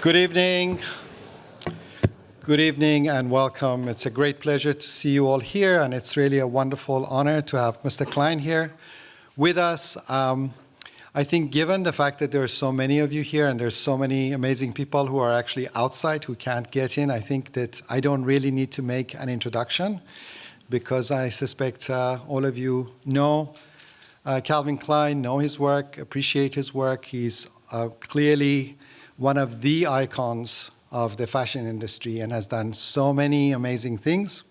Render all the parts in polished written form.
Good evening. Good evening and welcome. It's a great pleasure to see you all here, and it's really a wonderful honor to have Mr. Klein here with us. I think given the fact that there are so many of you here and there's so many amazing people who are actually outside who can't get in, I think that I don't really need to make an introduction because I suspect all of you know Calvin Klein, know his work, appreciate his work. He's clearly one of the icons of the fashion industry and has done so many amazing things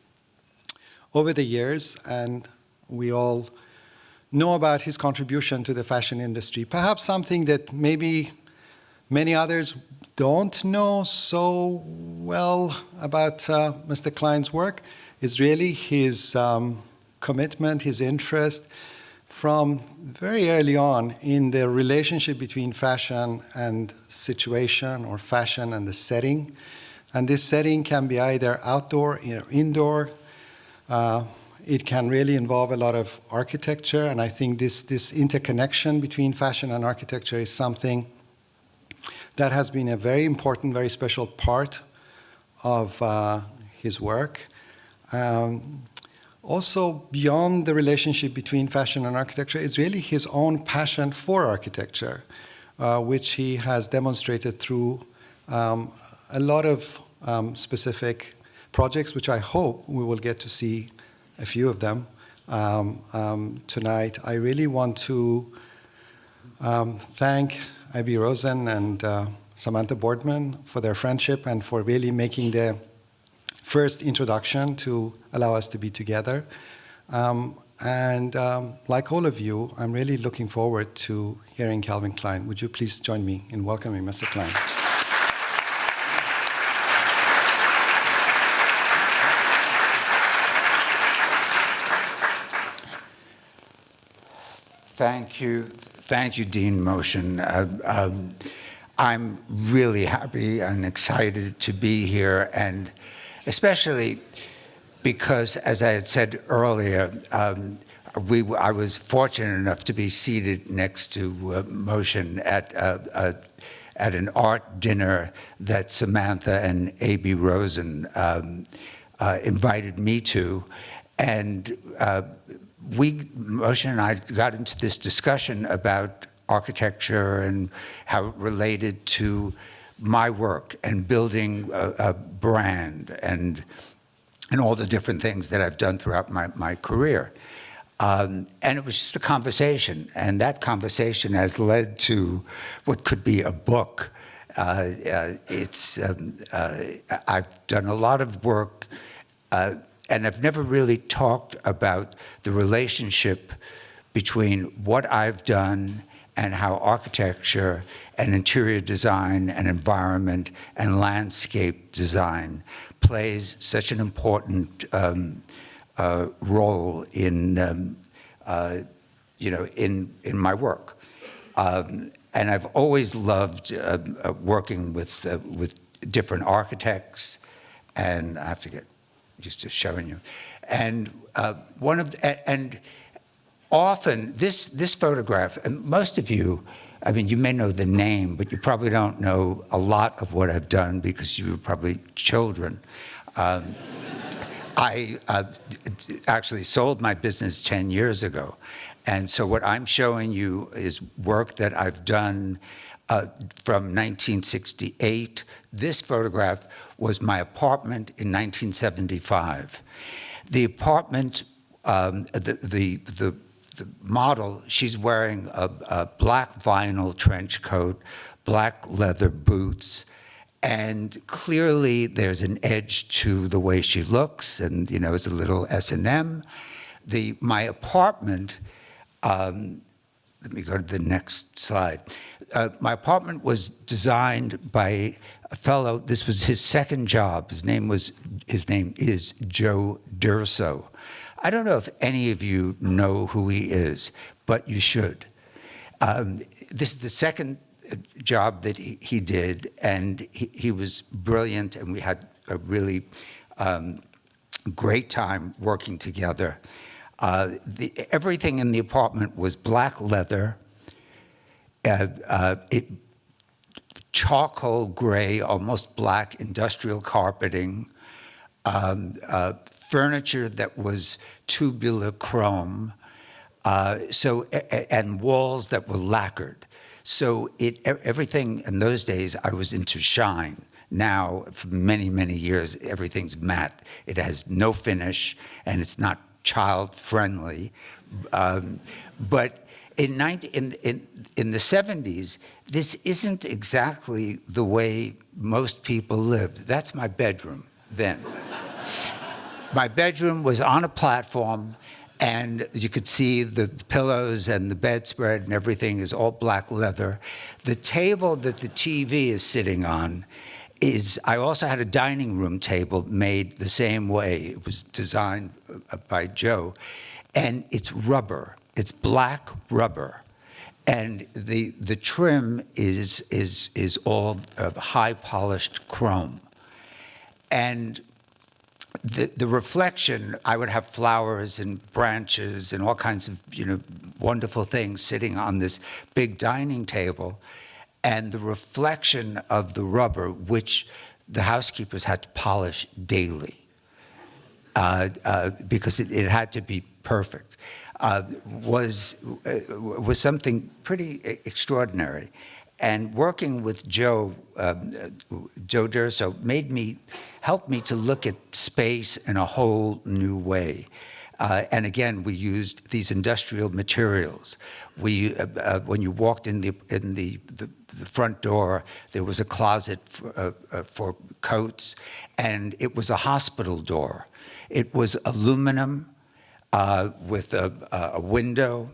over the years, and we all know about his contribution to the fashion industry. Perhaps something that maybe many others don't know so well about Mr. Klein's work is really his commitment, his interest from very early on in the relationship between fashion and situation, or fashion and the setting. And this setting can be either outdoor or indoor. It can really involve a lot of architecture, and I think this interconnection between fashion and architecture is something that has been a very important, very special part of his work. Also, beyond the relationship between fashion and architecture, it's really his own passion for architecture, which he has demonstrated through a lot of specific projects, which I hope we will get to see a few of them tonight. I really want to thank Abby Rosen and Samantha Boardman for their friendship and for really making the first introduction to allow us to be together. Like all of you, I'm really looking forward to hearing Calvin Klein. Would you please join me in welcoming Mr. Klein? Thank you, Dean Motion. I'm really happy and excited to be here, and especially because, as I had said earlier, I was fortunate enough to be seated next to Motion at an art dinner that Samantha and A.B. Rosen invited me to, and Motion and I got into this discussion about architecture and how it related to my work and building a brand and all the different things that I've done throughout my career. And it was just a conversation, and that conversation has led to what could be a book. I've done a lot of work, and I've never really talked about the relationship between what I've done and how architecture and interior design and environment and landscape design plays such an important role in my work. And I've always loved working with different architects, and I have to get used to showing you. And often, this photograph, and most of you, I mean, you may know the name, but you probably don't know a lot of what I've done because you were probably children. I actually sold my business 10 years ago. And so what I'm showing you is work that I've done from 1968. This photograph was my apartment in 1975. The apartment, the model, she's wearing a black vinyl trench coat, black leather boots, and clearly there's an edge to the way she looks, and it's a little S&M. My apartment, let me go to the next slide. My apartment was designed by a fellow. This was his second job. His name is Joe Durso. I don't know if any of you know who he is, but you should. This is the second job that he did, and he was brilliant, and we had a really great time working together. Everything in the apartment was black leather. charcoal gray, almost black industrial carpeting, furniture that was tubular chrome, and walls that were lacquered. So everything in those days, I was into shine. Now, for many, many years, everything's matte. It has no finish, and it's not child-friendly. But in the 70s, this isn't exactly the way most people lived. That's my bedroom then. My bedroom was on a platform, and you could see the pillows and the bedspread and everything is all black leather. The table that the TV is sitting on I also had a dining room table made the same way. It was designed by Joe, and it's rubber. It's black rubber, and the trim is all high polished chrome, and the reflection. I would have flowers and branches and all kinds of wonderful things sitting on this big dining table. And the reflection of the rubber, which the housekeepers had to polish daily, because it had to be perfect, was something pretty extraordinary. And working with Joe D'Urso helped me to look at space in a whole new way. And again, we used these industrial materials. When you walked in the front door, there was a closet for coats, and it was a hospital door. It was aluminum with a window,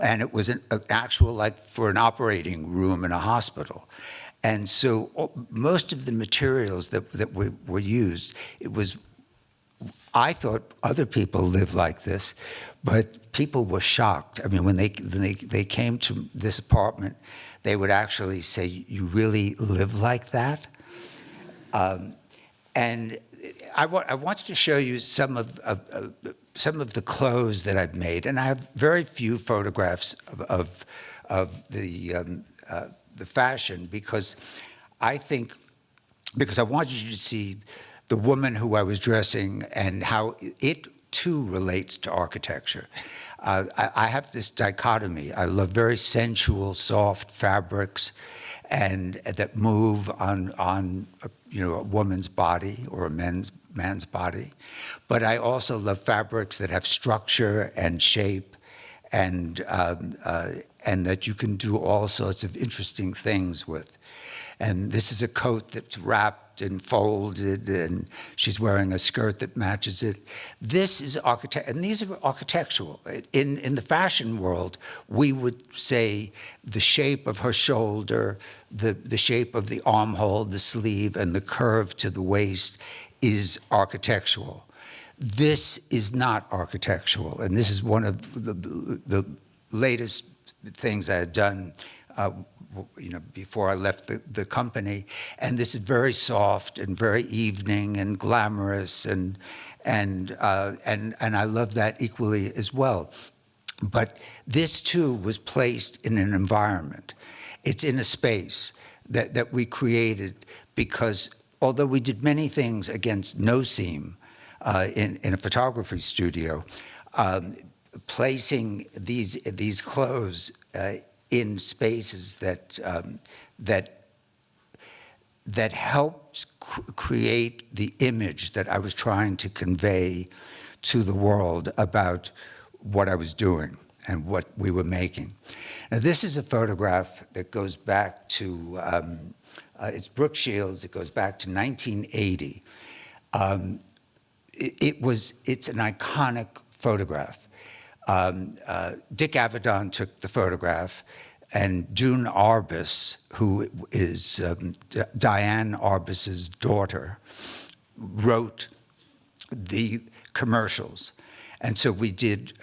and it was an actual, like for an operating room in a hospital. And so most of the materials that were used, I thought other people lived like this, but people were shocked. I mean, when they came to this apartment, they would actually say, "You really live like that?" And I want to show you some of the clothes that I've made, and I have very few photographs of the fashion because I want you to see the woman who I was dressing and how it too relates to architecture. I have this dichotomy. I love very sensual, soft fabrics, and that move on a woman's body or a man's body. But I also love fabrics that have structure and shape, and that you can do all sorts of interesting things with. And this is a coat that's wrapped and folded, and she's wearing a skirt that matches it. This is and these are architectural. In the fashion world, we would say the shape of her shoulder, the shape of the armhole, the sleeve, and the curve to the waist is architectural. This is not architectural, and this is one of the latest things I had done before I left the company. And this is very soft and very evening and glamorous, and I love that equally as well. But this too was placed in an environment. It's in a space that we created because although we did many things against no seam in a photography studio, placing these clothes in spaces that helped create the image that I was trying to convey to the world about what I was doing and what we were making. Now, this is a photograph that goes back to, it's Brooke Shields, it goes back to 1980. It's an iconic photograph. Dick Avedon took the photograph, and June Arbus, who is Diane Arbus's daughter, wrote the commercials. And so we did,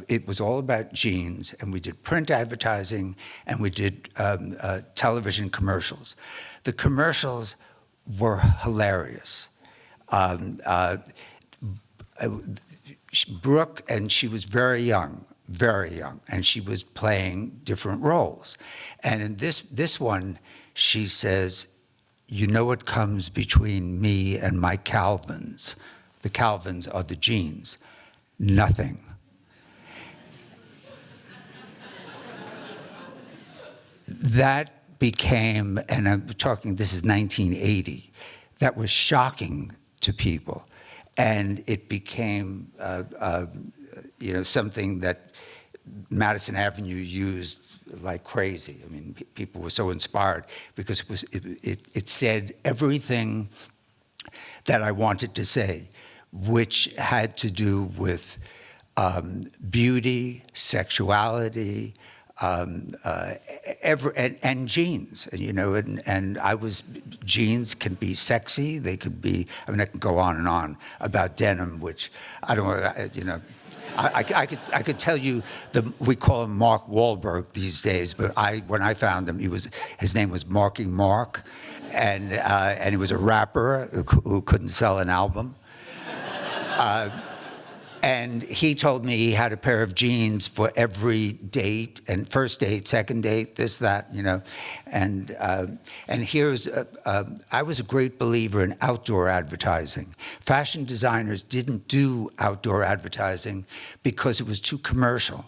it was all about jeans, and we did print advertising, and we did television commercials. The commercials were hilarious. Brooke, and she was very young, and she was playing different roles. And in this one, she says, "You know what comes between me and my Calvins? The Calvins are the jeans. Nothing." That became, and I'm talking, this is 1980, that was shocking to people. And it became, something that Madison Avenue used like crazy. I mean, people were so inspired because it said everything that I wanted to say, which had to do with beauty, sexuality, and jeans, and jeans can be sexy. They could be, I can go on and on about denim, which I don't, I could tell you, we call him Mark Wahlberg these days, but when I found him, his name was Marky Mark, and he was a rapper who couldn't sell an album. And he told me he had a pair of jeans for every date, and first date, second date, this, that, And here's, I was a great believer in outdoor advertising. Fashion designers didn't do outdoor advertising because it was too commercial.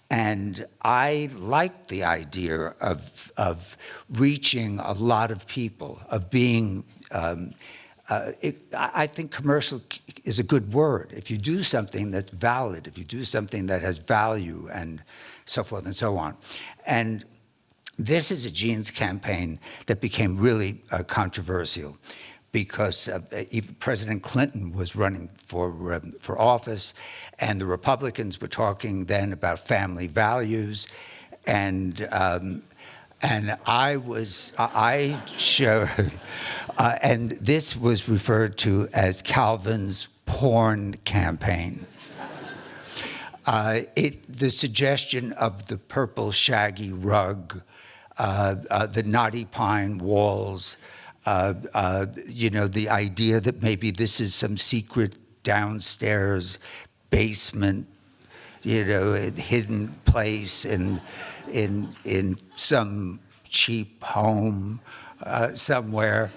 And I liked the idea of reaching a lot of people, of being, I think commercial is a good word. If you do something that's valid, if you do something that has value and so forth and so on. And this is a jeans campaign that became really controversial because even President Clinton was running for office, and the Republicans were talking then about family values, and I showed, and this was referred to as Calvin's porn campaign. The suggestion of the purple shaggy rug, the knotty pine walls, the idea that maybe this is some secret downstairs basement, hidden place in some cheap home somewhere,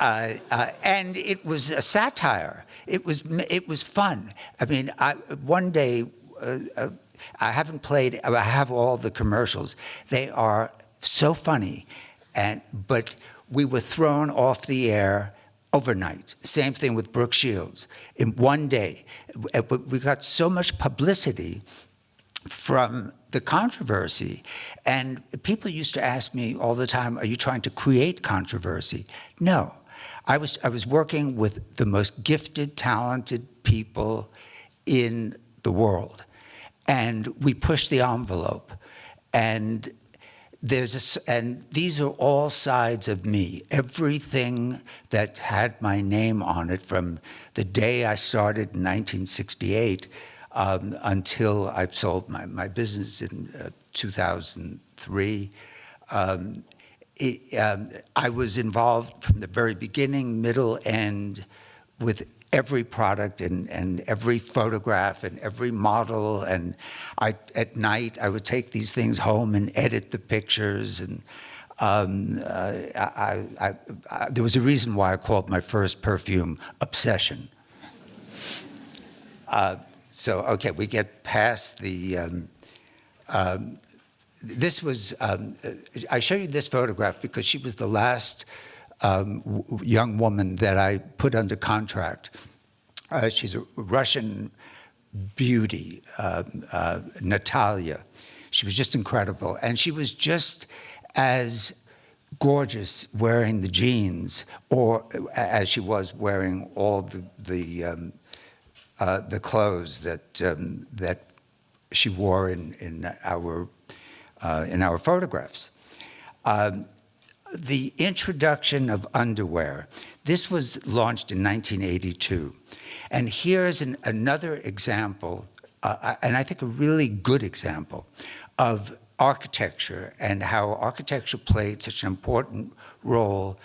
and it was a satire. It was fun. I mean, one day I haven't played. I have all the commercials. They are so funny, but we were thrown off the air overnight. Same thing with Brooke Shields. In one day, we got so much publicity from the controversy. And people used to ask me all the time, "Are you trying to create controversy?" No. I was working with the most gifted, talented people in the world. And we pushed the envelope. And these are all sides of me. Everything that had my name on it from the day I started in 1968 until I sold my business in 2003. I was involved from the very beginning, middle, end, with every product and every photograph and every model. And at night, I would take these things home and edit the pictures. And there was a reason why I called my first perfume Obsession. Okay, we get past the, this was, I show you this photograph because she was the last young woman that I put under contract. She's a Russian beauty, Natalia. She was just incredible. And she was just as gorgeous wearing the jeans, or as she was wearing all the clothes that she wore in our photographs. The introduction of underwear. This was launched in 1982. And here's another example, and I think a really good example, of architecture and how architecture played such an important role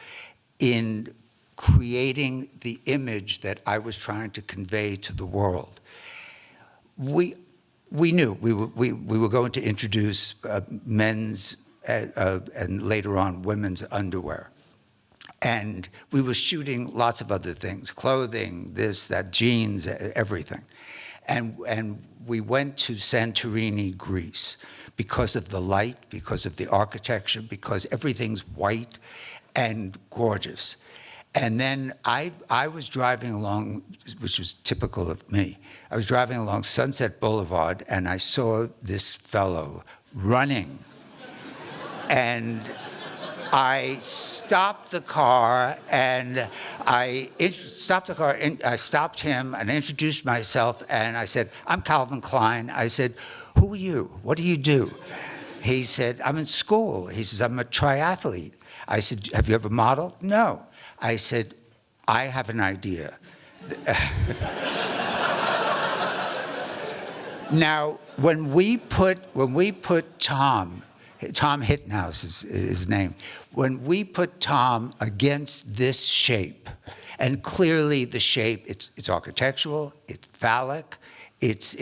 in creating the image that I was trying to convey to the world. We knew we were going to introduce men's and later on women's underwear. And we were shooting lots of other things, clothing, this, that, jeans, everything. And we went to Santorini, Greece, because of the light, because of the architecture, because everything's white and gorgeous. And then I was driving along, which was typical of me. I was driving along Sunset Boulevard, and I saw this fellow running. And I stopped the car, and I stopped him, and I introduced myself, and I said, "I'm Calvin Klein." I said, "Who are you? What do you do?" He said, "I'm in school." He says, "I'm a triathlete." I said, "Have you ever modeled?" "No." I said, "I have an idea." Now, when we put Tom Hittenhouse is his name, when we put Tom against this shape, and clearly the shape, it's architectural, it's phallic, it's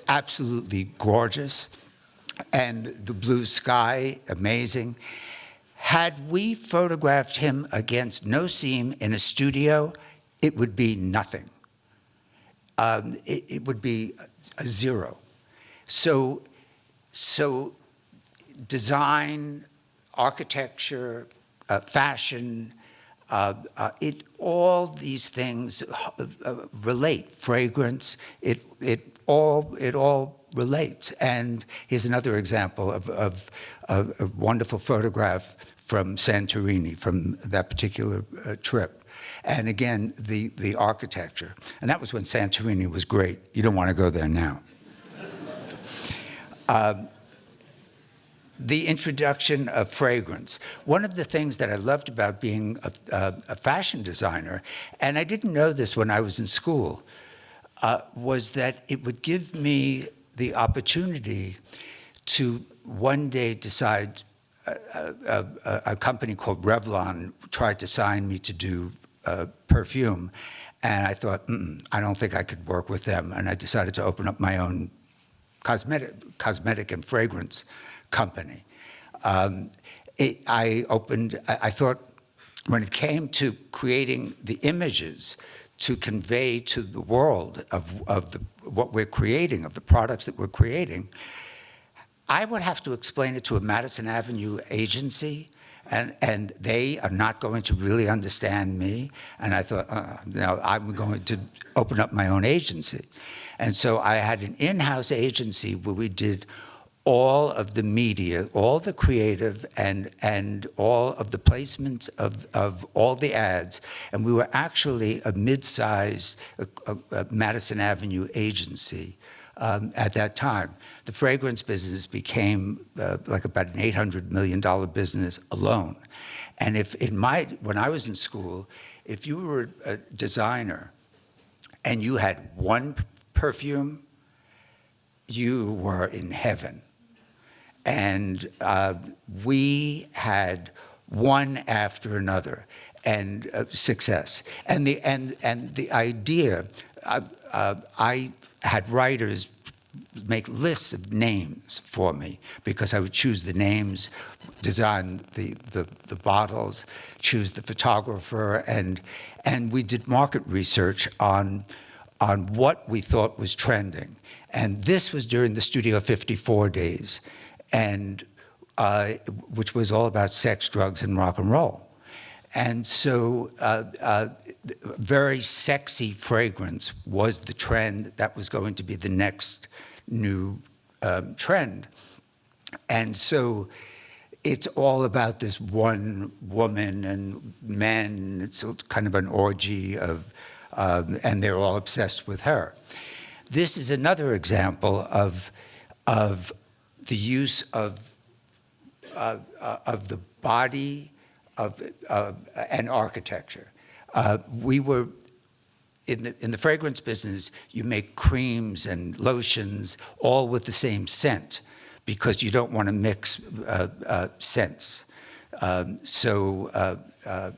absolutely gorgeous, and the blue sky, amazing. Had we photographed him against no seam in a studio, it would be nothing. It would be a zero. So design, architecture, fashion, all these things relate. Fragrance, it all relates. And here's another example of a wonderful photograph from Santorini, from that particular trip. And again, the architecture. And that was when Santorini was great. You don't want to go there now. The introduction of fragrance. One of the things that I loved about being a fashion designer, and I didn't know this when I was in school, was that it would give me the opportunity to one day decide. A company called Revlon tried to sign me to do perfume, and I thought, I don't think I could work with them, and I decided to open up my own cosmetic and fragrance company. I thought when it came to creating the images to convey to the world of what we're creating, of the products that we're creating, I would have to explain it to a Madison Avenue agency, and they are not going to really understand me. And I thought, no, I'm going to open up my own agency. And so I had an in-house agency where we did all of the media, all the creative, and all of the placements of all the ads. And we were actually a mid-sized Madison Avenue agency at that time. The fragrance business became like about an $800 million business alone. And when I was in school, if you were a designer and you had one perfume, you were in heaven. And we had one after another, and success. And the idea, I had writers make lists of names for me, because I would choose the names, design the bottles, choose the photographer, and we did market research on what we thought was trending. And this was during the Studio 54 days, and which was all about sex, drugs, and rock and roll. And so very sexy fragrance was the trend that was going to be the next new trend. And so it's all about this one woman and men. It's kind of an orgy and they're all obsessed with her. This is another example of the use of the body and architecture. We were in the fragrance business. You make creams and lotions all with the same scent, because you don't want to mix scents.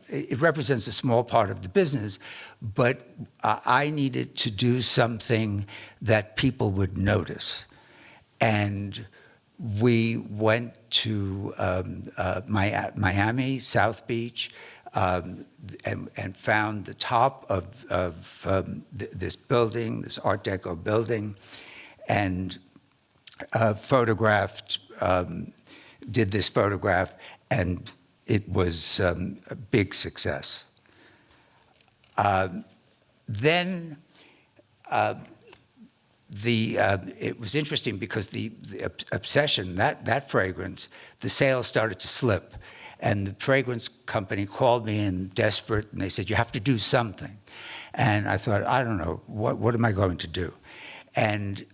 It represents a small part of the business, but I needed to do something that people would notice. And we went to Miami, South Beach, and found the top of this building, this Art Deco building, and photographed, did this photograph, and it was a big success. Then it was interesting because the obsession, that fragrance, the sales started to slip. And the fragrance company called me in desperate, and they said, you have to do something. And I thought, I don't know, what am I going to do? And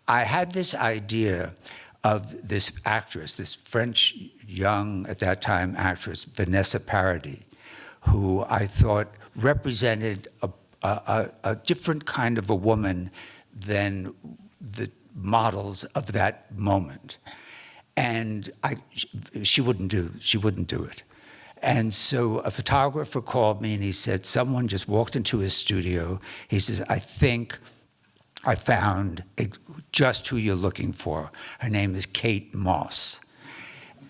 I had this idea of this actress, this French young, at that time, actress, Vanessa Paradis, who I thought represented a different kind of a woman than the models of that moment. And she wouldn't do it. And so a photographer called me and he said, someone just walked into his studio. He says, I think I found just who you're looking for. Her name is Kate Moss.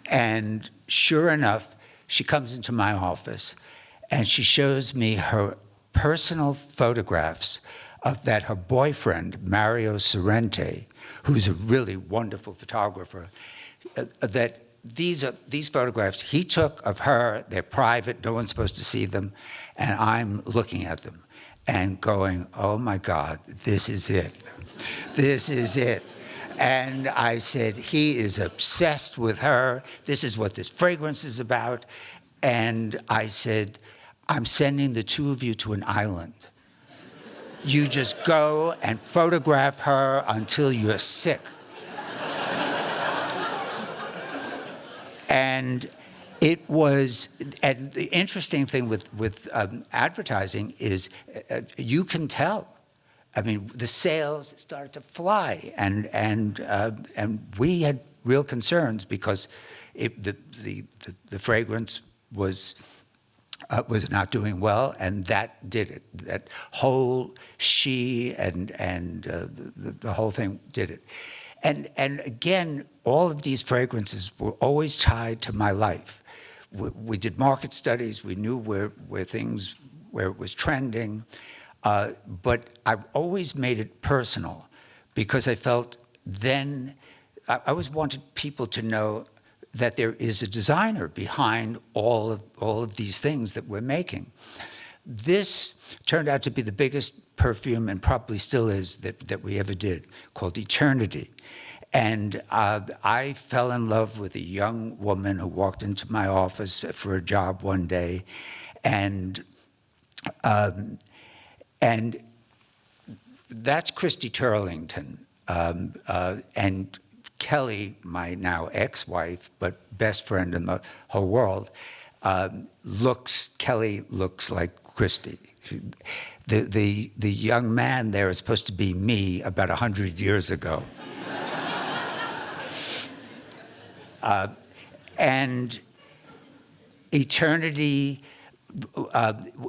And sure enough, she comes into my office and she shows me her personal photographs of that her boyfriend, Mario Sorrente, who's a really wonderful photographer, that these photographs he took of her, they're private, no one's supposed to see them, and I'm looking at them and going, oh my God, this is it. This is it. And I said, he is obsessed with her. This is what this fragrance is about. And I said, I'm sending the two of you to an island. You just go and photograph her until you're sick. And it was, and the interesting thing with advertising is you can tell. I mean, the sales started to fly, and we had real concerns because the fragrance was not doing well, and that did it. That whole she and the whole thing did it. And again, all of these fragrances were always tied to my life. We did market studies. We knew where it was trending. But I always made it personal because I felt then, I always wanted people to know that there is a designer behind all of these things that we're making. This turned out to be the biggest perfume, and probably still is, that we ever did, called Eternity. And I fell in love with a young woman who walked into my office for a job one day, and that's Christy Turlington. And Kelly, my now ex-wife, but best friend in the whole world, Kelly looks like Christy. The young man there is supposed to be me about 100 years ago. And Eternity,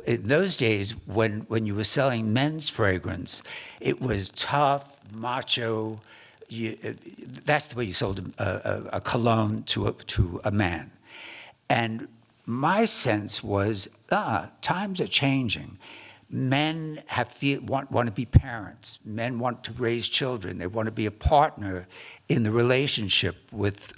in those days, when you were selling men's fragrance, it was tough, macho. That's the way you sold a cologne to a man. And my sense was, times are changing. Men want to be parents. Men want to raise children. They want to be a partner in the relationship with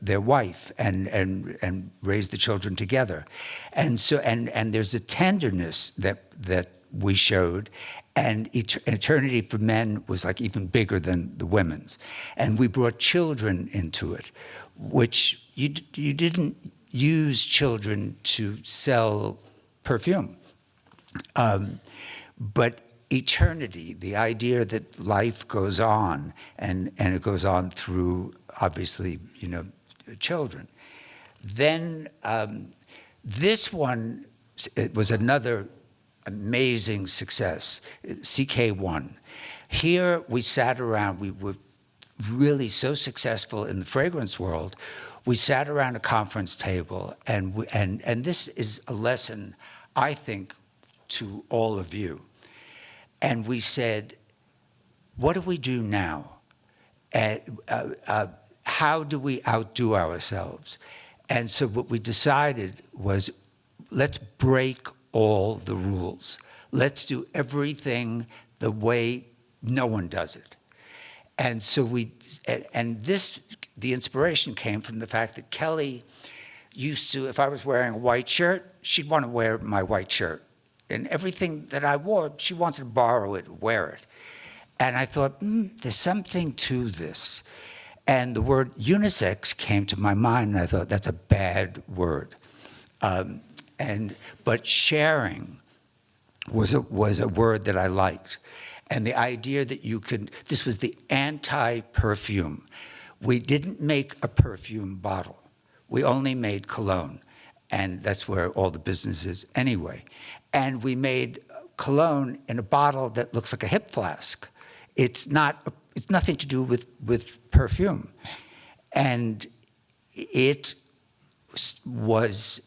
their wife and raise the children together. And so and there's a tenderness that we showed, and Eternity for men was like even bigger than the women's. And we brought children into it, which you didn't use children to sell perfume. But Eternity, the idea that life goes on, and it goes on through, obviously, children. Then this one, it was another amazing success, CK1. Here we sat around, we were really so successful in the fragrance world, we sat around a conference table, and this is a lesson, I think, to all of you. And we said, what do we do now? And how do we outdo ourselves? And so what we decided was, let's break all the rules. Let's do everything the way no one does it. And so the inspiration came from the fact that Kelly used to, if I was wearing a white shirt, she'd want to wear my white shirt. And everything that I wore, she wanted to borrow it, wear it. And I thought, there's something to this. And the word unisex came to my mind, and I thought, that's a bad word. But sharing was a word that I liked. And the idea that this was the anti-perfume. We didn't make a perfume bottle. We only made cologne. And that's where all the business is anyway. And we made cologne in a bottle that looks like a hip flask. It's nothing to do with perfume. And it was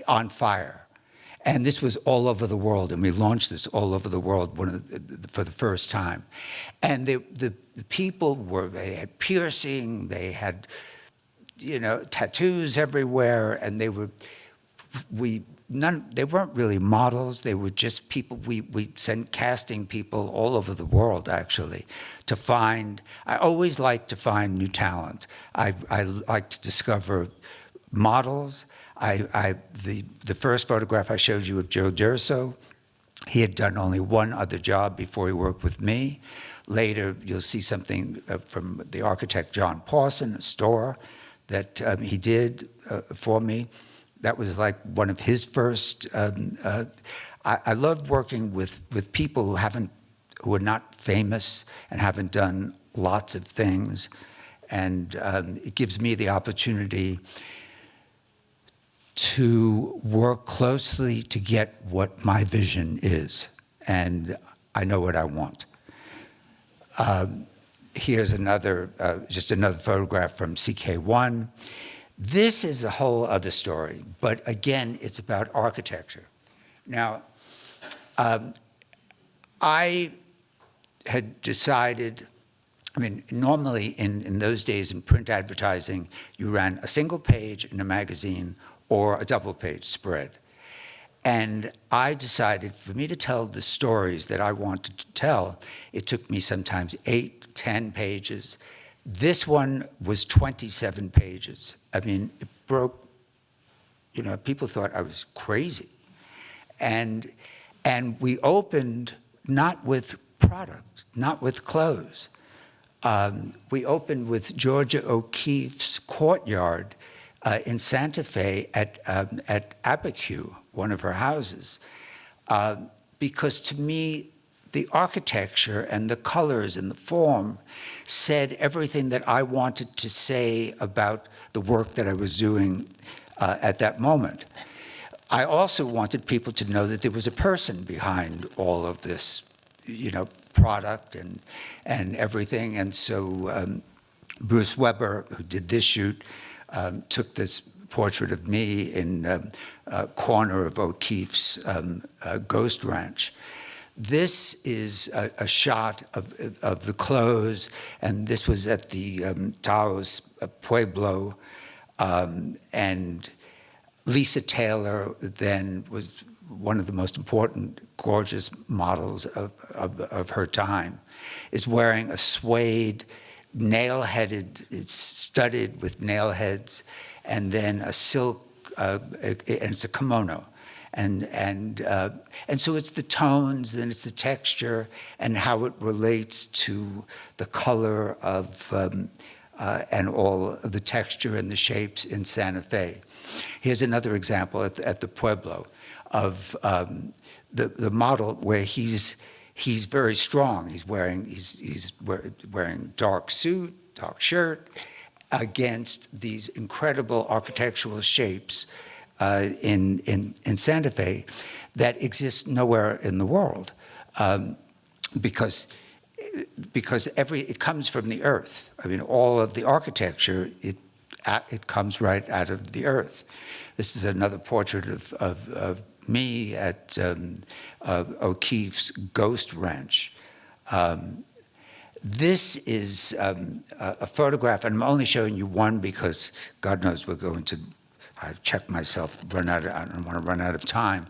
on fire. And this was all over the world, and we launched this all over the world for the first time. And the people they had piercing, they had, tattoos everywhere, and they weren't really models. They were just people. We sent casting people all over the world, actually, to find. I always like to find new talent. I like to discover models. The first photograph I showed you of Joe D'Urso, he had done only one other job before he worked with me. Later, you'll see something from the architect John Pawson, a store that he did for me. That was like one of his first. I love working with people who are not famous and haven't done lots of things, and it gives me the opportunity to work closely to get what my vision is, and I know what I want. Here's just another photograph from CK1. This is a whole other story, but again, it's about architecture. Now, I had decided, normally in those days in print advertising, you ran a single page in a magazine or a double page spread. And I decided for me to tell the stories that I wanted to tell, it took me sometimes 8, 10 pages. This one was 27 pages. It broke, people thought I was crazy. And we opened not with product, not with clothes. We opened with Georgia O'Keeffe's courtyard in Santa Fe at Abiquiu, one of her houses, because to me, the architecture and the colors and the form said everything that I wanted to say about the work that I was doing at that moment. I also wanted people to know that there was a person behind all of this, product and everything. And so Bruce Weber, who did this shoot, took this portrait of me in a corner of O'Keeffe's Ghost Ranch. This is a shot of the clothes, and this was at the Taos Pueblo, and Lisa Taylor then was one of the most important, gorgeous models of her time, is wearing a suede, nail-headed, it's studded with nail heads, and then a silk, and it's a kimono. And so it's the tones and it's the texture and how it relates to the color of and all of the texture and the shapes in Santa Fe. Here's another example at the Pueblo of the model where he's very strong. He's wearing dark suit, dark shirt, against these incredible architectural shapes in Santa Fe that exist nowhere in the world, because it comes from the earth. All of the architecture, it comes right out of the earth. This is another portrait of me at O'Keeffe's Ghost Ranch. this is a photograph, and I'm only showing you one because God knows we're going to, I've checked myself, I don't want to run out of time.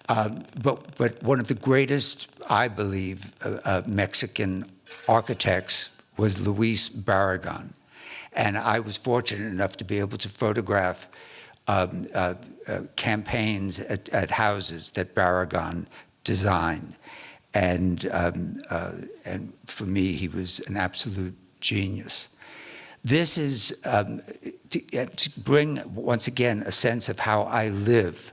But one of the greatest, I believe, Mexican architects was Luis Barragan. And I was fortunate enough to be able to photograph campaigns at houses that Barragan designed. And for me, he was an absolute genius. This is to bring, once again, a sense of how I live.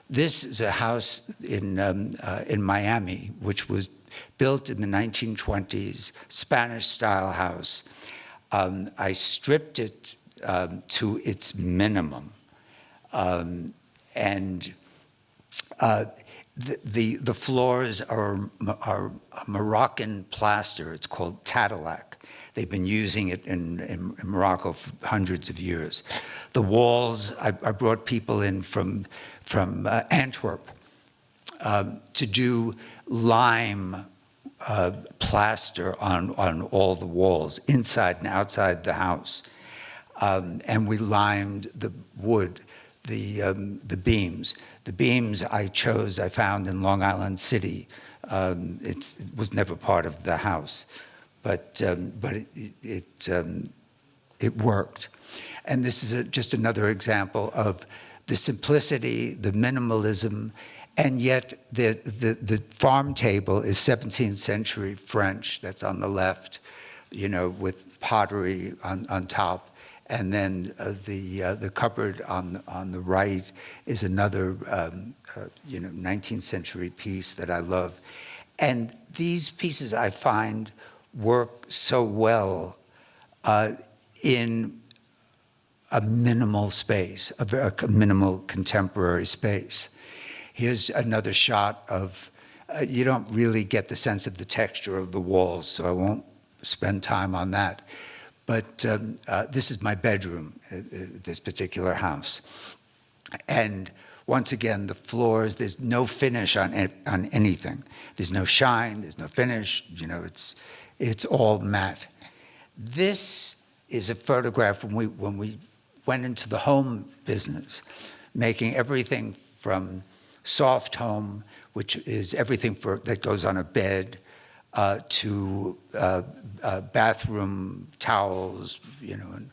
This is a house in Miami, which was built in the 1920s, Spanish-style house. I stripped it to its minimum. The floors are Moroccan plaster. It's called Tadillac. They've been using it in Morocco for hundreds of years. The walls, I brought people in from Antwerp to do lime plaster on all the walls, inside and outside the house. And we limed the wood, the beams. The beams I found in Long Island City. It was never part of the house, but it worked. And this is just another example of the simplicity, the minimalism, and yet the farm table is 17th century French. That's on the left, with pottery on top. And then the cupboard on the right is another 19th century piece that I love. And these pieces I find work so well in a minimal space, a minimal contemporary space. Here's another shot of, you don't really get the sense of the texture of the walls, so I won't spend time on that. But this is my bedroom, this particular house. And once again, the floors, there's no finish on anything. There's no shine, there's no finish, it's all matte. This is a photograph when we went into the home business, making everything from soft home, which is everything that goes on a bed, to bathroom towels, and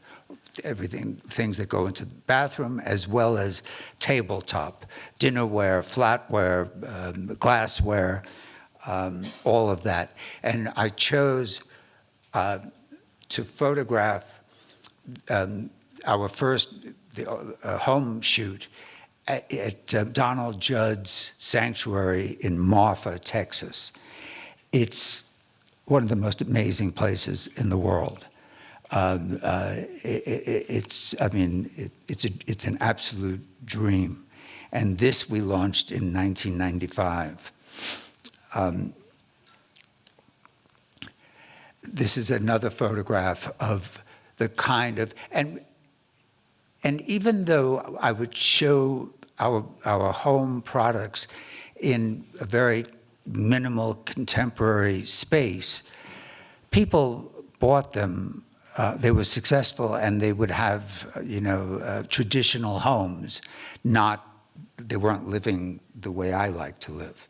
everything, things that go into the bathroom, as well as tabletop, dinnerware, flatware, glassware, all of that. And I chose to photograph our first home shoot at Donald Judd's sanctuary in Marfa, Texas. It's one of the most amazing places in the world. It's an absolute dream. And this we launched in 1995. This is another photograph of the kind of, and even though I would show our home products in a very minimal contemporary space, people bought them. They were successful, and they would have, traditional homes. They weren't living the way I like to live.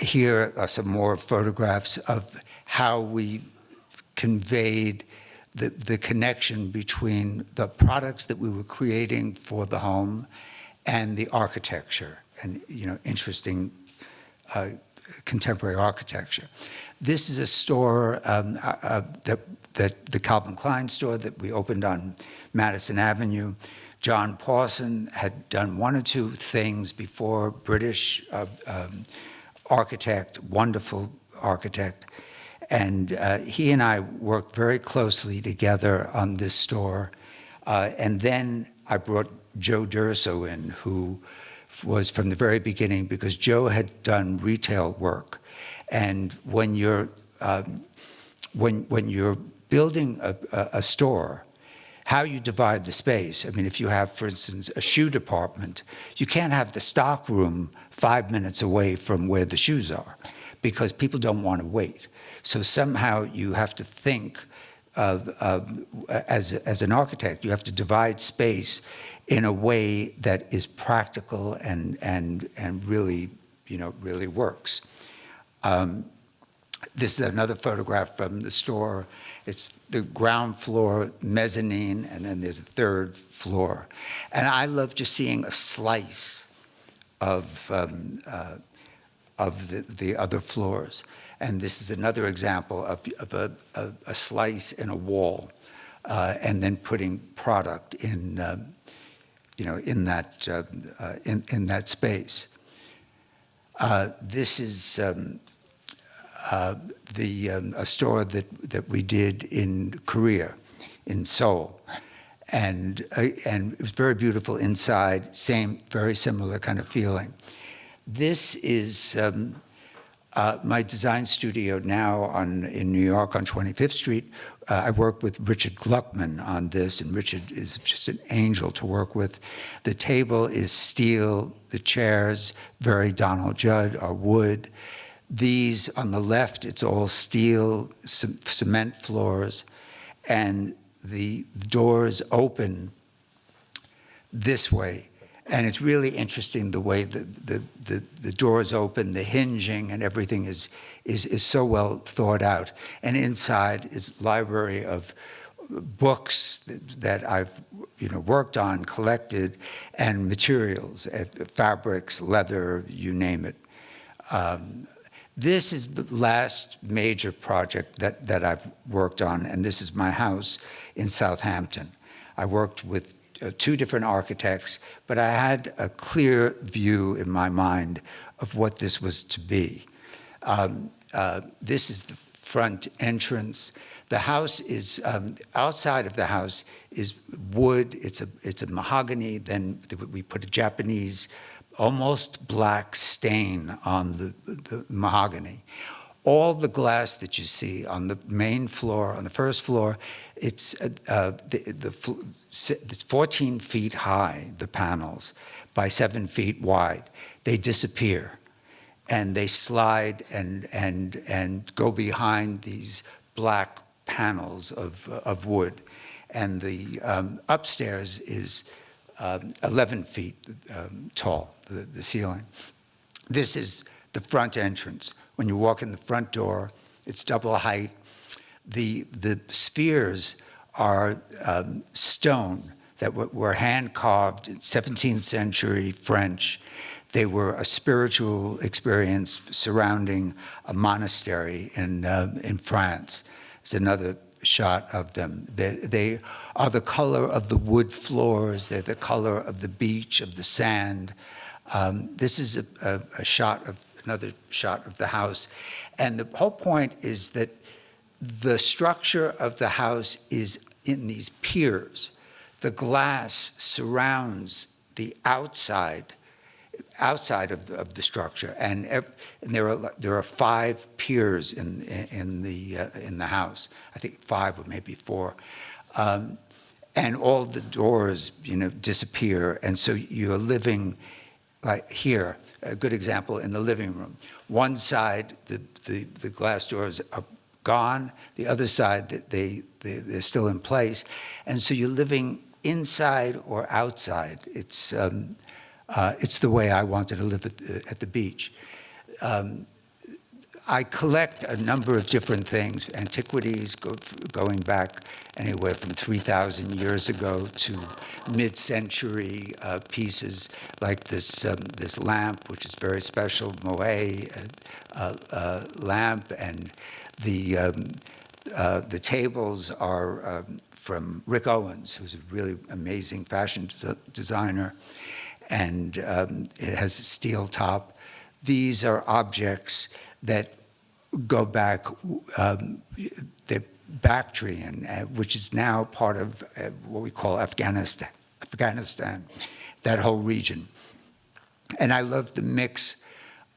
Here are some more photographs of how we conveyed the connection between the products that we were creating for the home and the architecture, and interesting contemporary architecture. This is a store that the Calvin Klein store that we opened on Madison Avenue. John Pawson had done one or two things before, British architect, wonderful architect. And he and I worked very closely together on this store. And then I brought Joe D'Urso in, who was from the very beginning, because Joe had done retail work. And when you're building a store, how you divide the space. I mean, if you have, for instance, a shoe department, you can't have the stock room 5 minutes away from where the shoes are, because people don't want to wait. So somehow you have to think as an architect, you have to divide space in a way that is practical and really, really works. This is another photograph from the store. It's the ground floor, mezzanine, and then there's a third floor. And I love just seeing a slice of the other floors. And this is another example of a slice in a wall, and then putting product in, in that space. This is a store that we did in Korea, in Seoul, and it was very beautiful inside. Very similar kind of feeling. This is my design studio now in New York on 25th Street. I work with Richard Gluckman on this, and Richard is just an angel to work with. The table is steel, the chairs, very Donald Judd, are wood. These on the left, it's all steel, cement floors, and the doors open this way. And it's really interesting the way the doors open, the hinging, and everything is so well thought out. And inside is a library of books that I've worked on, collected, and materials, fabrics, leather, you name it. This is the last major project that I've worked on, and this is my house in Southampton. I worked with two different architects, but I had a clear view in my mind of what this was to be. This is the front entrance. The house is, outside of the house is wood, it's a mahogany, then we put a Japanese, almost black stain on the mahogany. All the glass that you see on the main floor, on the first floor, it's 14 feet high, the panels, by 7 feet wide. They disappear, and they slide and go behind these black panels of wood. And the upstairs is 11 feet tall, the ceiling. This is the front entrance. When you walk in the front door, it's double height. The spheres are stone that were hand-carved in 17th century French. They were a spiritual experience surrounding a monastery in France. It's another shot of them. They are the color of the wood floors. They're the color of the beach, of the sand. This is another shot of the house. And the whole point is that the structure of the house is in these piers. The glass surrounds the outside of the structure, and there are 5 piers in the house. I think 5 or maybe 4, and all the doors disappear, and so you're living like here. A good example in the living room. One side, the glass doors are gone. The other side, they're still in place, and so you're living inside or outside. It's the way I wanted to live at the beach. I collect a number of different things, antiquities going back anywhere from 3,000 years ago to mid-century pieces like this lamp, which is very special, Moet lamp, and the tables are from Rick Owens, who's a really amazing fashion designer, and it has a steel top. These are objects that go back, the Bactrian, which is now part of what we call Afghanistan, that whole region. And I love the mix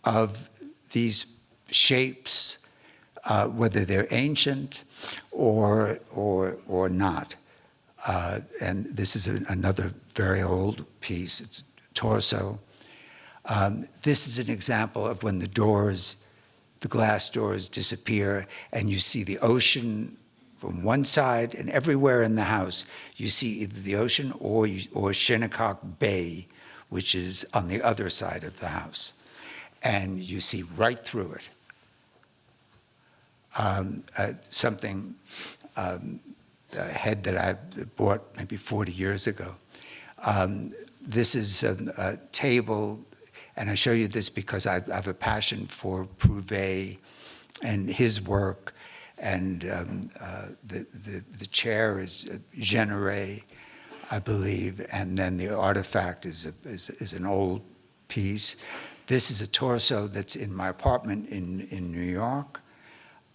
of these shapes, whether they're ancient or not. And this is another very old piece. It's torso. This is an example of when the doors the glass doors disappear, and you see the ocean from one side, and everywhere in the house, you see either the ocean or Shinnecock Bay, which is on the other side of the house. And you see right through it. A head that I bought maybe 40 years ago. This is a table, and I show you this because I have a passion for Prouvé and his work, and the chair is Generet, I believe, and then the artifact is an old piece. This is a torso that's in my apartment in New York.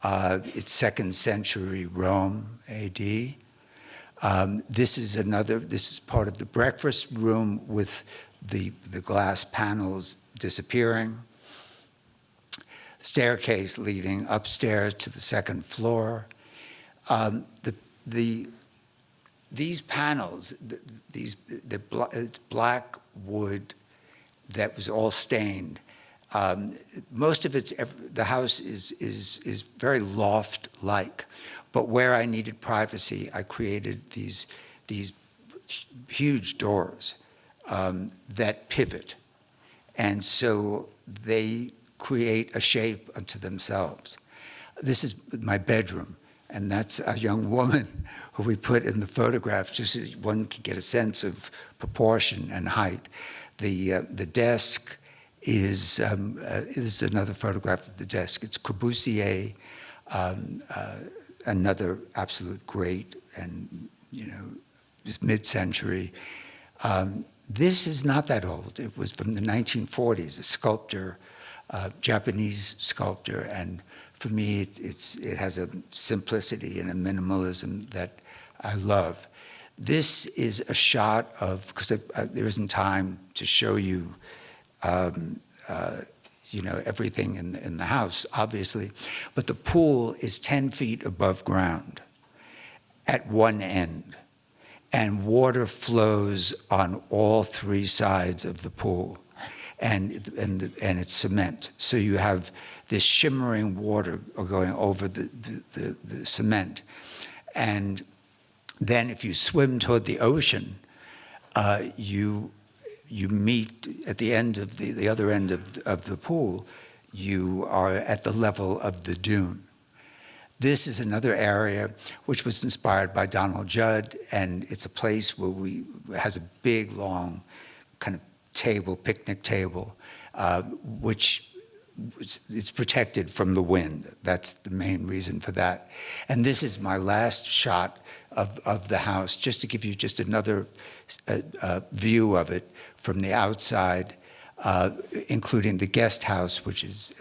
It's 2nd century Rome, AD. This is part of the breakfast room with the glass panels disappearing. Staircase leading upstairs to the 2nd floor. These panels, it's black wood that was all stained. Most of the house is very loft-like, but where I needed privacy, I created these huge doors that pivot, and so they create a shape unto themselves. This is my bedroom, and that's a young woman who we put in the photograph just so one can get a sense of proportion and height. The desk is this is another photograph of the desk. It's Corbusier, another absolute great, and just mid-century. This is not that old. It was from the 1940s. A sculptor, Japanese sculptor, and for me, it has a simplicity and a minimalism that I love. This is a shot of, because there isn't time to show you, everything in the house, obviously, but the pool is 10 feet above ground at one end, and water flows on all 3 sides of the pool, and it's cement. So you have this shimmering water going over the cement, and then if you swim toward the ocean, you meet at the end of the other end of the pool, you are at the level of the dune. This is another area which was inspired by Donald Judd, and it's a place where has a big, long kind of table, picnic table, which it's protected from the wind. That's the main reason for that. And this is my last shot of the house, just to give you just another view of it from the outside, including the guest house, which is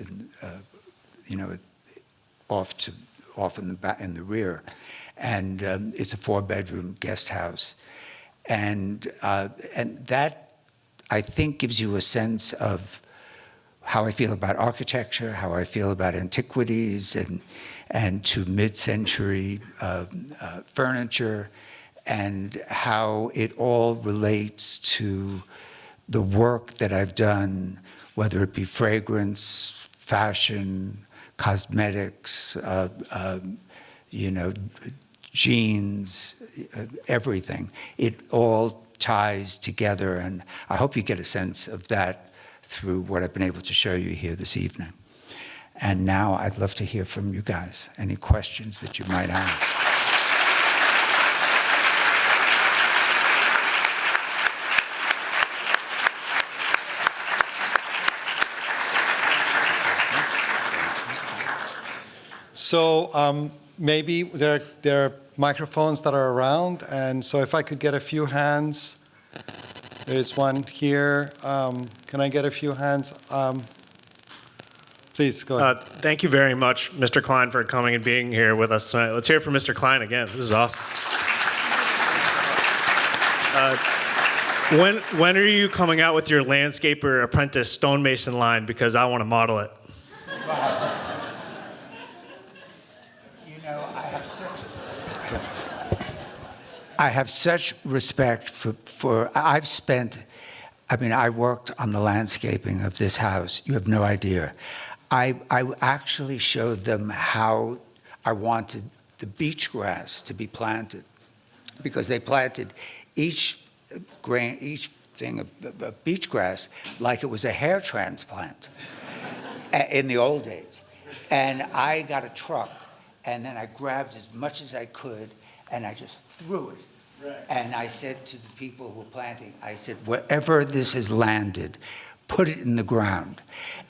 off in the rear, and it's a 4-bedroom guest house, and that I think gives you a sense of how I feel about architecture, how I feel about antiquities, and to mid-century furniture, and how it all relates to the work that I've done, whether it be fragrance, fashion, cosmetics, jeans, everything. It all ties together, and I hope you get a sense of that through what I've been able to show you here this evening. And now I'd love to hear from you guys. Any questions that you might have? So maybe there are microphones that are around, and so if I could get a few hands. There's one here. Can I get a few hands? Please, go ahead. Thank you very much, Mr. Klein, for coming and being here with us tonight. Let's hear it from Mr. Klein again. This is awesome. When are you coming out with your landscaper apprentice stonemason line? Because I want to model it. I have such respect for I worked on the landscaping of this house. You have no idea. I actually showed them how I wanted the beach grass to be planted, because they planted each thing of beach grass like it was a hair transplant in the old days. And I got a truck, and then I grabbed as much as I could, and I just threw it. Right. And I said to the people who were planting, I said, wherever this has landed, put it in the ground,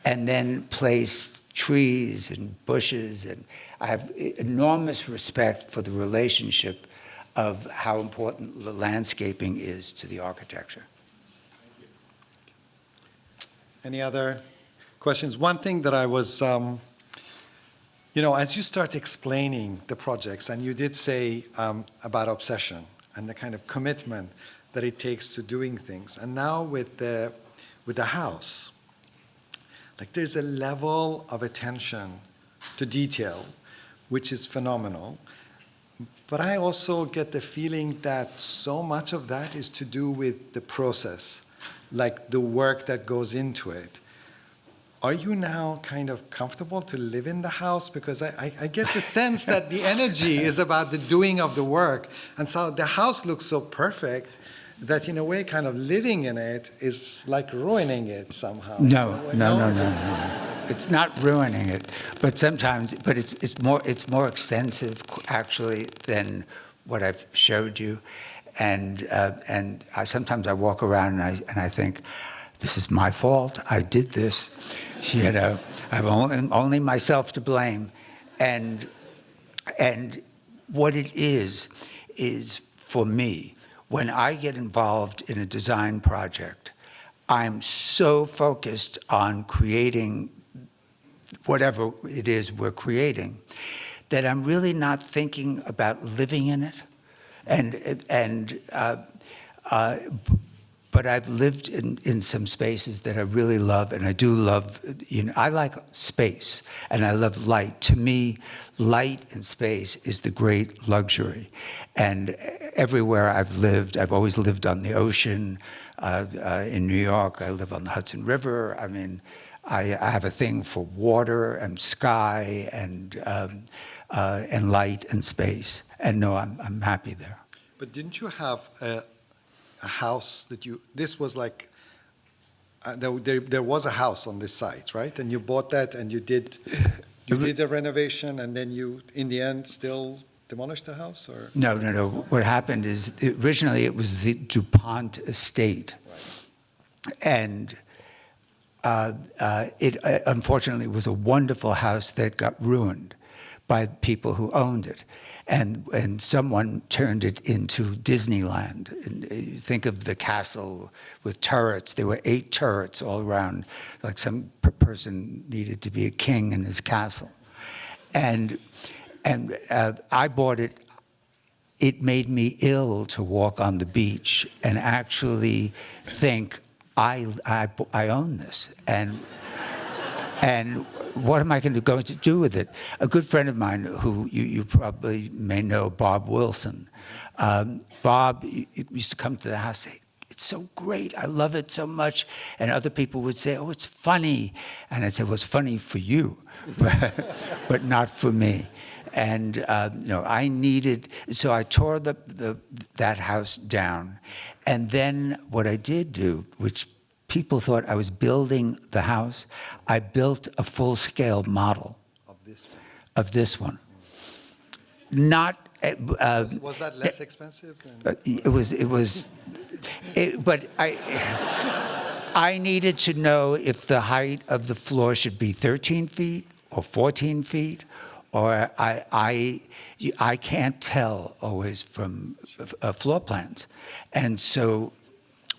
and then place trees and bushes. And I have enormous respect for the relationship of how important the landscaping is to the architecture. Any other questions? One thing that I was, as you start explaining the projects, and you did say about obsession and the kind of commitment that it takes to doing things, and now with the house, like there's a level of attention to detail which is phenomenal. But I also get the feeling that so much of that is to do with the process, like the work that goes into it. Are you now kind of comfortable to live in the house? Because I get the sense that the energy is about the doing of the work. And so the house looks so perfect that in a way kind of living in it is like ruining it somehow. No. It's not ruining it, but sometimes, it's more extensive actually than what I've showed you, and sometimes I walk around and I think, this is my fault. I did this, I have only myself to blame, and what it is for me, when I get involved in a design project, I'm so focused on creating whatever it is we're creating, that I'm really not thinking about living in it. But I've lived in some spaces that I really love, and I do love, I like space, and I love light. To me, light and space is the great luxury. And everywhere I've lived, I've always lived on the ocean. In New York, I live on the Hudson River. I mean, I have a thing for water and sky and light and space. And no, I'm happy there. But didn't you have a house that this was like, there was a house on this site, right? And you bought that and you did a renovation, and then you, in the end, still demolished the house? Or? No. What happened is, originally it was the DuPont estate. Right. And it unfortunately was a wonderful house that got ruined by people who owned it. And someone turned it into Disneyland. And you think of the castle with turrets. There were 8 turrets all around, like some person needed to be a king in his castle. And I bought it. It made me ill to walk on the beach and actually think, I own this. And what am I going to do with it? A good friend of mine, who you probably may know, Bob Wilson. Bob used to come to the house and say, it's so great, I love it so much. And other people would say, oh, it's funny. And I said, well, it's funny for you, but not for me. And I needed, so I tore that house down. And then what I did do, which people thought I was building the house, I built a full-scale model of this one. Not. Was that less expensive? But I needed to know if the height of the floor should be 13 feet or 14 feet, or I can't tell always from floor plans, and so.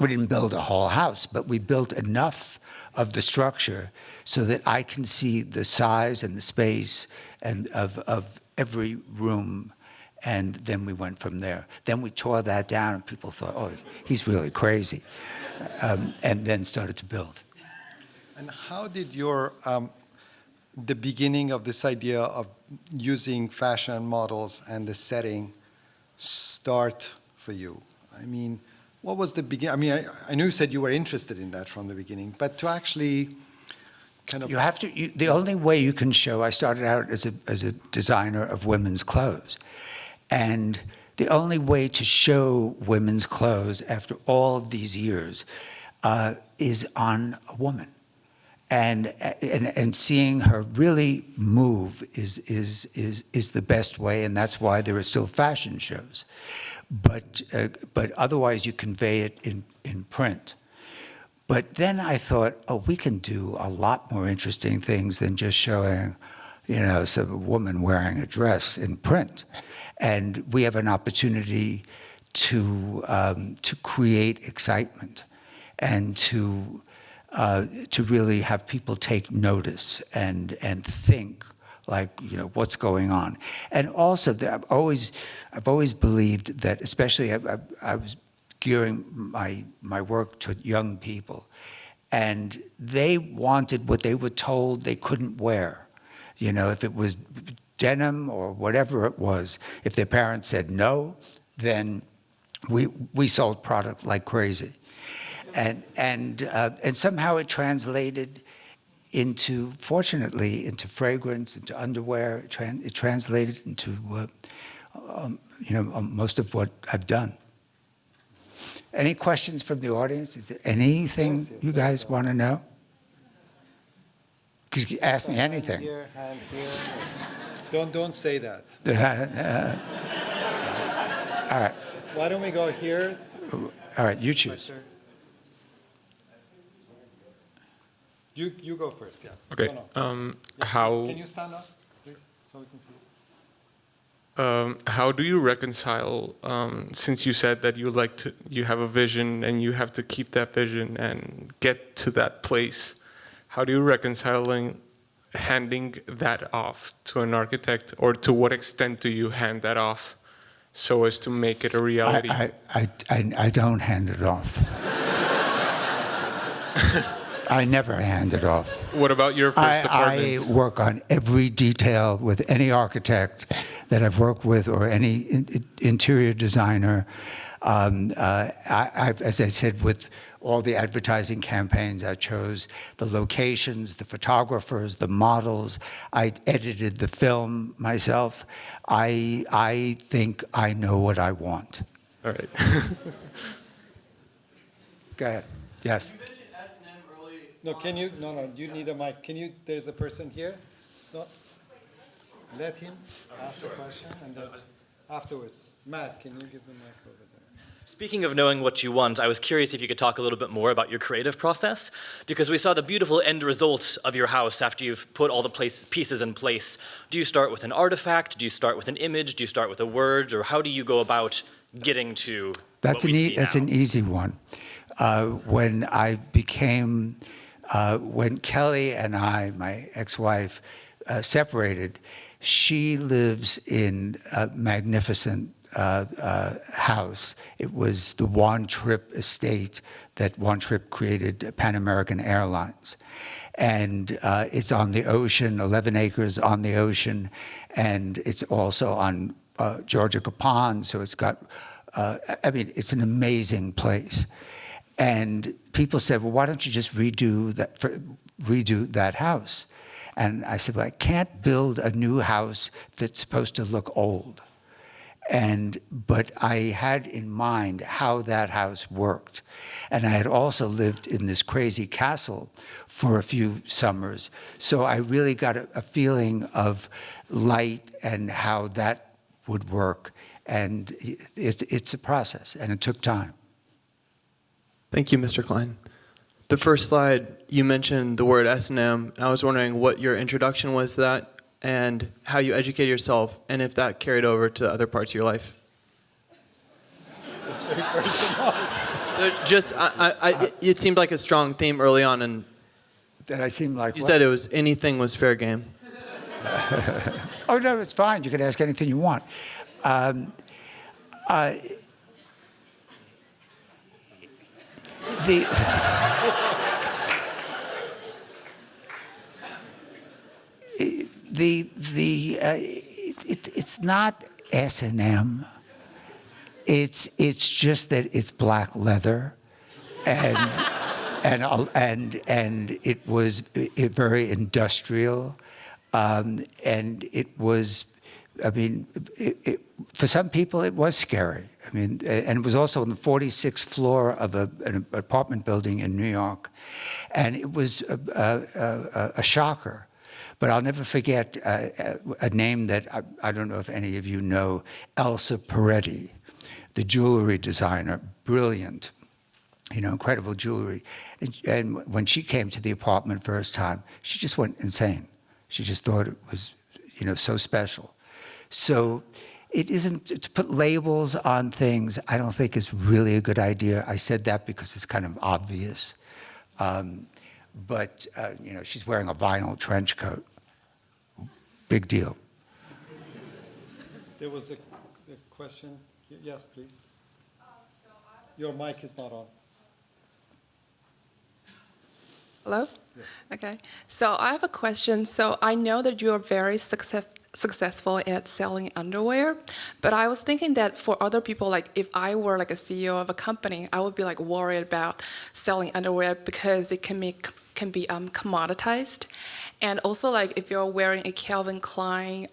We didn't build a whole house, but we built enough of the structure so that I can see the size and the space and of every room, and then we went from there. Then we tore that down, and people thought, oh, he's really crazy, and then started to build. And how did the beginning of this idea of using fashion models and the setting start for you? I mean, what was the beginning? I mean, I know you said you were interested in that from the beginning, but to actually kind of... You have to, the only way you can show, I started out as a designer of women's clothes. And the only way to show women's clothes after all of these years is on a woman. And seeing her really move is the best way, and that's why there are still fashion shows. But otherwise you convey it in print. But then I thought, oh, we can do a lot more interesting things than just showing, some woman wearing a dress in print. And we have an opportunity to create excitement and to really have people take notice and think, like, what's going on. And also, I've always believed that, especially I was gearing my work to young people, and they wanted what they were told they couldn't wear. If it was denim or whatever it was, if their parents said no, then we sold product like crazy. And somehow it translated into, fortunately, into fragrance, into underwear. It translated into, most of what I've done. Any questions from the audience? Is there anything you guys want to know? Because you ask me anything. Hand here. Don't say that. All right. Why don't we go here? All right, you choose. You go first, yeah. Okay. How Can you stand up, please, so we can see? how do you reconcile, since you said that you have a vision and you have to keep that vision and get to that place, how do you reconcile handing that off to an architect, or to what extent do you hand that off so as to make it a reality? I don't hand it off. I never hand it off. What about your first apartment? I work on every detail with any architect that I've worked with, or any interior designer. As I said, with all the advertising campaigns, I chose the locations, the photographers, the models. I edited the film myself. I think I know what I want. All right. Go ahead. Yes. No, you need a mic. There's a person here? No? Let him ask the question, and then afterwards. Matt, can you give the mic over there? Speaking of knowing what you want, I was curious if you could talk a little bit more about your creative process, because we saw the beautiful end result of your house after you've put all the pieces in place. Do you start with an artifact? Do you start with an image? Do you start with a word? Or how do you go about getting to That's an easy one. When I became... when Kelly and I, my ex-wife, separated, she lives in a magnificent house. It was the One Trip estate that One Trip created, Pan American Airlines. And it's on the ocean, 11 acres on the ocean, and it's also on Georgia Pond, so it's got, it's an amazing place. And people said, well, why don't you just redo that house? And I said, well, I can't build a new house that's supposed to look old. But I had in mind how that house worked. And I had also lived in this crazy castle for a few summers. So I really got a feeling of light and how that would work. And it's a process, and it took time. Thank you, Mr. Klein. The first slide, you mentioned the word S&M. I was wondering what your introduction was to that, and how you educate yourself, and if that carried over to other parts of your life. That's very personal. Just, it seemed like a strong theme early on, and Did I seem like you said it was anything was fair game. Oh, no, it's fine. You can ask anything you want. It's not S&M. It's just that it's black leather, and and it was very industrial, and it was, I mean, for some people it was scary. I mean, and it was also on the 46th floor of an apartment building in New York, and it was a shocker. But I'll never forget a name that I don't know if any of you know, Elsa Peretti, the jewelry designer, brilliant, you know, incredible jewelry. And when she came to the apartment first time, she just went insane. She just thought it was, you know, so special. So it isn't, to put labels on things, I don't think is really a good idea. I said that because it's kind of obvious. But, you know, she's wearing a vinyl trench coat. Big deal. There was a question. Yes, please. Your mic is not on. Hello? Yes. Okay. So I have a question. So I know that you are very successful at selling underwear, but I was thinking that for other people, like if I were like a CEO of a company, I would be like worried about selling underwear because it can be commoditized. And also, like, if you're wearing a Calvin Klein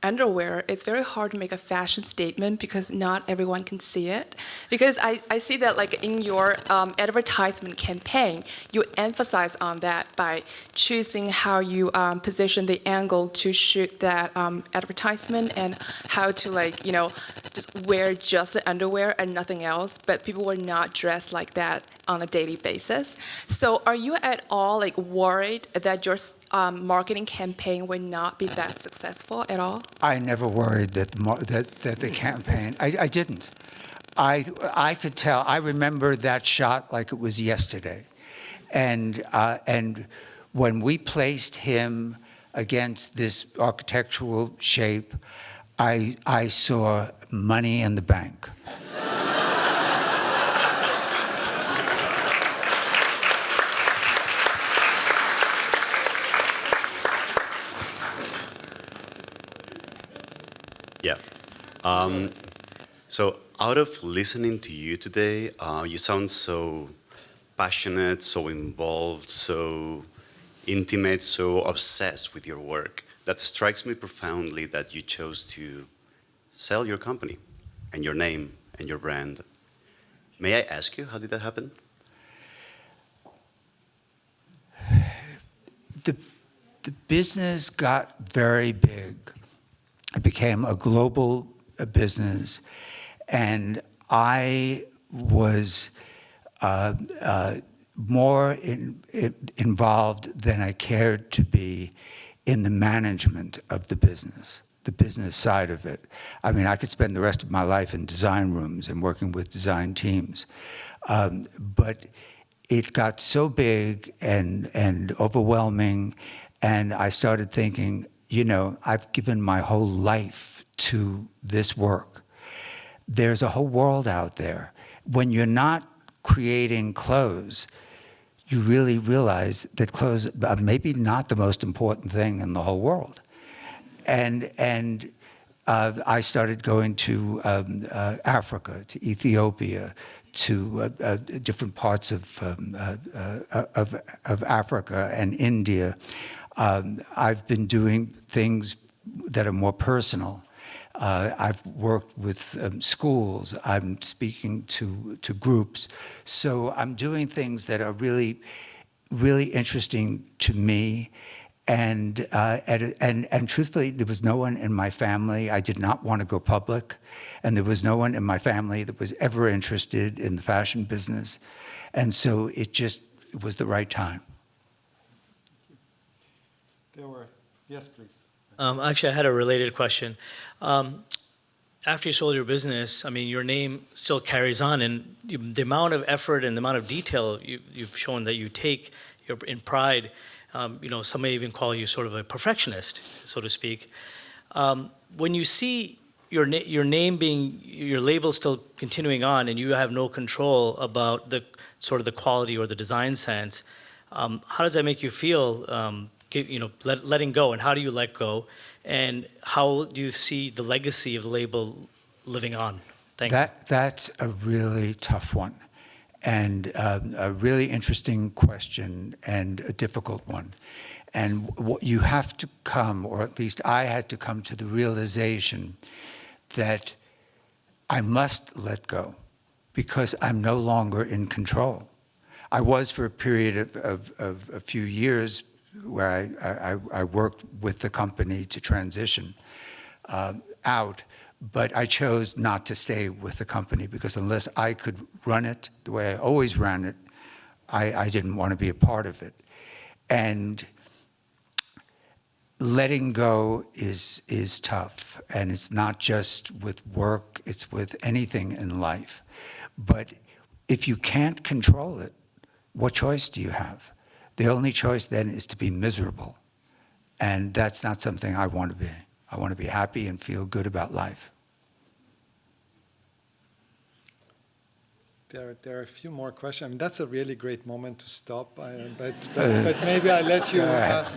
underwear, it's very hard to make a fashion statement because not everyone can see it. Because I see that, like, in your advertisement campaign, you emphasize on that by choosing how you position the angle to shoot that advertisement and how to, like, you know, just wear just the underwear and nothing else. But people were not dressed like that on a daily basis. So are you at all like worried that your marketing campaign would not be that successful at all? I never worried that the campaign, I didn't. I could tell, I remember that shot like it was yesterday. And when we placed him against this architectural shape, I saw money in the bank. Yeah. So out of listening to you today, you sound so passionate, so involved, so intimate, so obsessed with your work. That strikes me profoundly that you chose to sell your company and your name and your brand. May I ask you, how did that happen? The business got very big. It became a global business, and I was more involved than I cared to be in the management of the business side of it. I mean, I could spend the rest of my life in design rooms and working with design teams, but it got so big and overwhelming, and I started thinking, you know, I've given my whole life to this work. There's a whole world out there. When you're not creating clothes, you really realize that clothes are maybe not the most important thing in the whole world. And I started going to Africa, to Ethiopia, to different parts of Africa and India. I've been doing things that are more personal. I've worked with schools. I'm speaking to groups. So I'm doing things that are really, really interesting to me. And truthfully, there was no one in my family. I did not want to go public. And there was no one in my family that was ever interested in the fashion business. And so it was the right time. Yes, please. Actually, I had a related question. After you sold your business, I mean, your name still carries on, and the amount of effort and the amount of detail you've shown that you take in pride, you know, some may even call you sort of a perfectionist, so to speak. When you see your name being, your label still continuing on, and you have no control about the sort of the quality or the design sense, how does that make you feel? You know, letting go, and how do you let go, and how do you see the legacy of the label living on? Thank you. That's a really tough one, a really interesting question and a difficult one. And what you have to come, or at least I had to come to the realization that I must let go because I'm no longer in control. I was for a period of a few years where I worked with the company to transition out, but I chose not to stay with the company because unless I could run it the way I always ran it, I didn't want to be a part of it. And letting go is tough, and it's not just with work, it's with anything in life. But if you can't control it, what choice do you have? The only choice then is to be miserable. And that's not something I want to be. I want to be happy and feel good about life. There are a few more questions. I mean, that's a really great moment to stop. But maybe I let you ask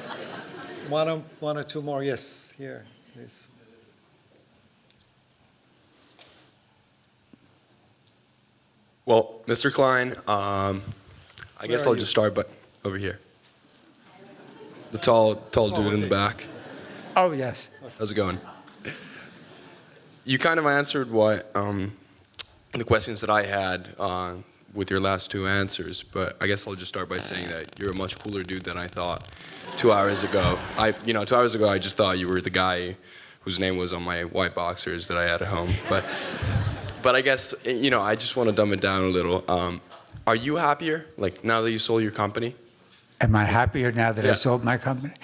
one or two more. Yes, here, please. Well, Mr. Klein, I guess I'll just start, but over here. The tall dude in the back. Oh, yes. How's it going? You kind of answered what the questions that I had with your last two answers, but I guess I'll just start by saying that you're a much cooler dude than I thought 2 hours ago. 2 hours ago, I just thought you were the guy whose name was on my white boxers that I had at home. But I guess, I just want to dumb it down a little. Are you happier, like, now that you sold your company? Am I happier now that I sold my company?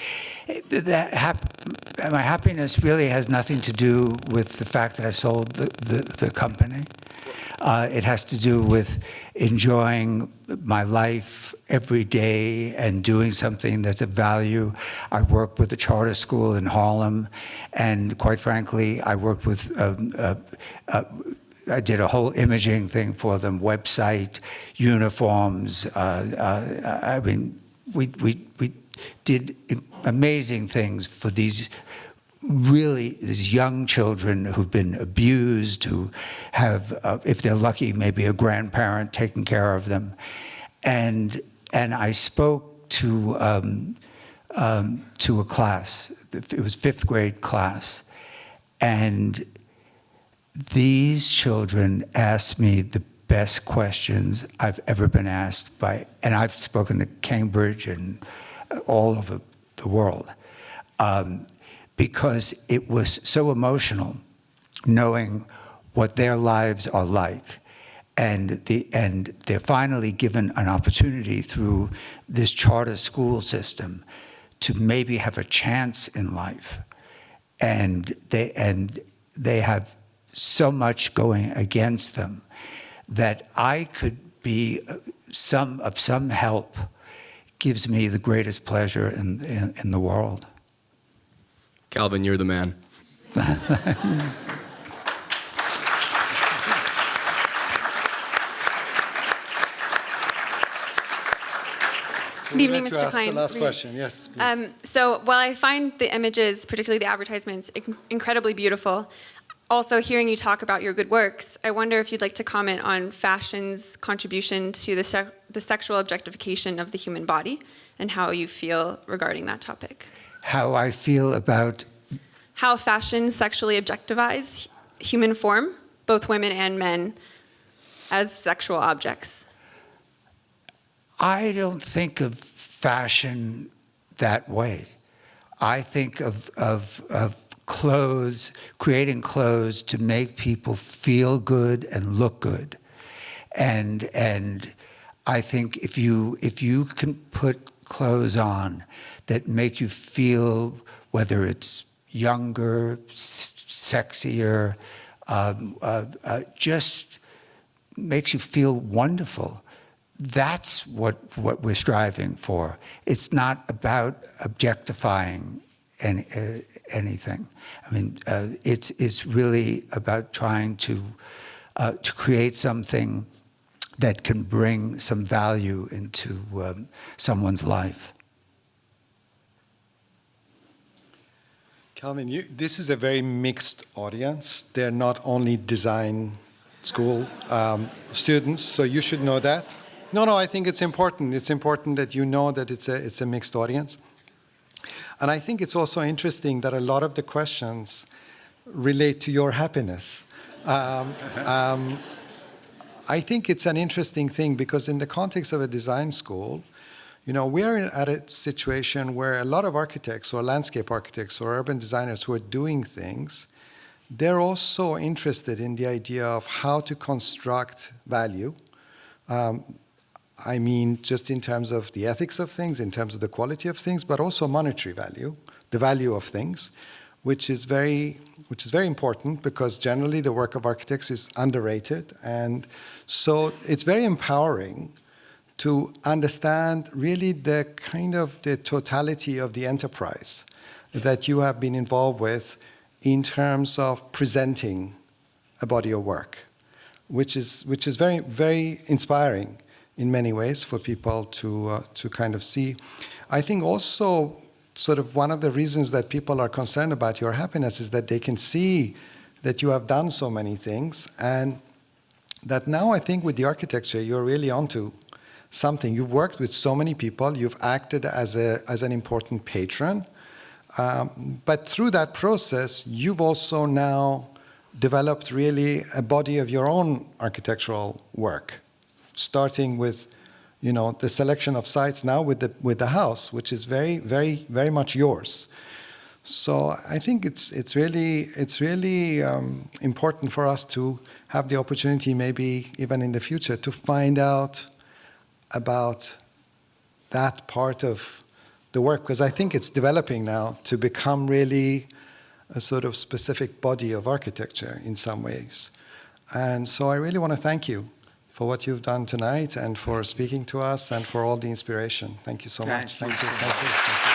My happiness really has nothing to do with the fact that I sold the company. It has to do with enjoying my life every day and doing something that's of value. I work with a charter school in Harlem, and quite frankly, I worked with I did a whole imaging thing for them, website, uniforms. I mean, we did amazing things for these young children who've been abused, who have, if they're lucky, maybe a grandparent taking care of them. And I spoke to a class. It was 5th grade class, and these children asked me the best questions I've ever been asked by, and I've spoken to Cambridge and all over the world, because it was so emotional knowing what their lives are like. And they're finally given an opportunity through this charter school system to maybe have a chance in life. And they have so much going against them that I could be of some help gives me the greatest pleasure in the world. Calvin, you're the man. Good evening, Mr. Klein. The last question, yes. Please. So while I find the images, particularly the advertisements, incredibly beautiful, also hearing you talk about your good works, I wonder if you'd like to comment on fashion's contribution to the sexual objectification of the human body and how you feel regarding that topic. How I feel about how fashion sexually objectifies human form, both women and men, as sexual objects. I don't think of fashion that way. I think of clothes, creating clothes to make people feel good and look good. And I think if you can put clothes on that make you feel, whether it's younger, sexier, just makes you feel wonderful. That's what we're striving for. It's not about objectifying anything. I mean, it's really about trying to create something that can bring some value into someone's life. Calvin, this is a very mixed audience. They're not only design school students, so you should know that. No, I think it's important. It's important that you know that it's a mixed audience. And I think it's also interesting that a lot of the questions relate to your happiness. I think it's an interesting thing because in the context of a design school, we are at a situation where a lot of architects or landscape architects or urban designers who are doing things, they're also interested in the idea of how to construct value. I mean, just in terms of the ethics of things, in terms of the quality of things, but also monetary value, the value of things, which is very important because generally the work of architects is underrated. And so it's very empowering to understand really the kind of the totality of the enterprise that you have been involved with in terms of presenting a body of work, which is very, very inspiring in many ways for people to kind of see. I think also sort of one of the reasons that people are concerned about your happiness is that they can see that you have done so many things, and that now I think with the architecture you're really onto something. You've worked with so many people, you've acted as an important patron, but through that process you've also now developed really a body of your own architectural work, starting with the selection of sites now with the house, which is very, very, very much yours. So I think it's really important for us to have the opportunity, maybe even in the future, to find out about that part of the work, because I think it's developing now to become really a sort of specific body of architecture in some ways. And so I really want to thank you for what you've done tonight and for speaking to us and for all the inspiration. Thank you so much. Thank you. Thank you.